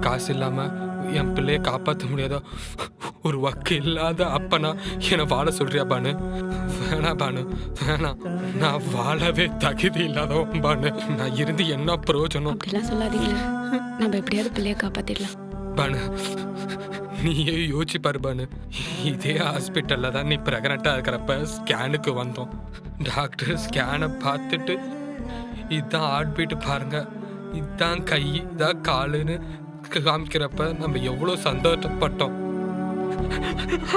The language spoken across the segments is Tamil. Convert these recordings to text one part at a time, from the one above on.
காசு இல்லாமல் என் பிள்ளைய காப்பாற்ற முடியாத ஒரு வக்கு இல்லாத அப்பனா என்னை வாழ சொல்றியா பானு? வேணாம் பானு, வேணாம். நான் வாழவே தகுதி இல்லாதவன் பானு. நான் இருந்து என்ன பிரயோஜனம்? அப்படிலாம் சொல்லாதீங்க. நம்ம எப்படியாவது பிள்ளைய காப்பாத்திடலாம். பானு, நீயே யோசிச்சு பாரு பானு. இதே ஹாஸ்பிட்டல்ல தான் நீ ப்ரெக்னெண்ட்டாக இருக்கிறப்ப ஸ்கேனுக்கு வந்தோம். டாக்டர் ஸ்கேனை பார்த்துட்டு இதுதான் ஹார்ட் பீட்டு பாருங்க, இதுதான் கை, இதான் காலுன்னு காமிக்கிறப்ப நம்ம எவ்வளோ சந்தோஷப்பட்டோம்.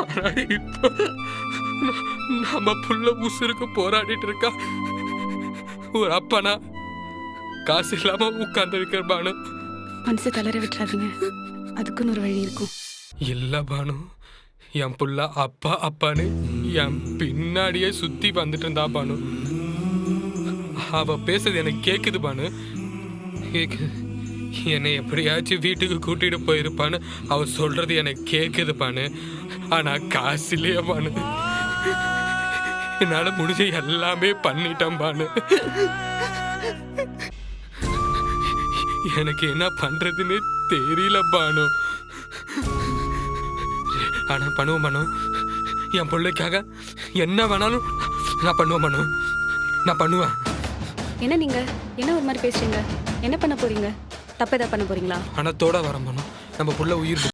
ஆனா இப்போ நம்ம புள்ள உசுருக்கு போராடிட்டு இருக்கா. ஒரு அப்பனா காசு இல்லாம உட்கார்ந்து இருக்கிற பானு. மனசு தளர விட்டுறாதீங்க, அதுக்குன்னு ஒரு வழி இருக்கும். இல்ல பானு, என் புள்ள அப்பா அப்பான்னு என் பின்னாடியே சுத்தி வந்துட்டு இருந்தா பானு. அவ பேசுறது எனக்கு கேக்குது பானு, கேக்குது. என்னை எப்படியாச்சும் வீட்டுக்கு கூட்டிட்டு போயிருப்பான்னு அவ சொல்றது எனக்கு கேக்குது பானு. ஆனா காசு இல்லையா பானு. என்னால முடிஞ்ச எல்லாமே பண்ணிட்டேன் பானு. எனக்கு என்ன பண்றதுன்னு தெரியல பானு. ஆனா பண்ணுவோம் பானு, என் பிள்ளைக்காக என்ன வேணாலும் நான் பண்ணுவேன் பானு, நான் பண்ணுவேன். என்ன நீங்க என்ன ஒரு மாதிரி பேசுறீங்க? என்ன பண்ண போறீங்க? தப்பு ஏதாவது பண்ண போறீங்களா? பணத்தோட வரேன் பானு. நம்ம புள்ள உயிர்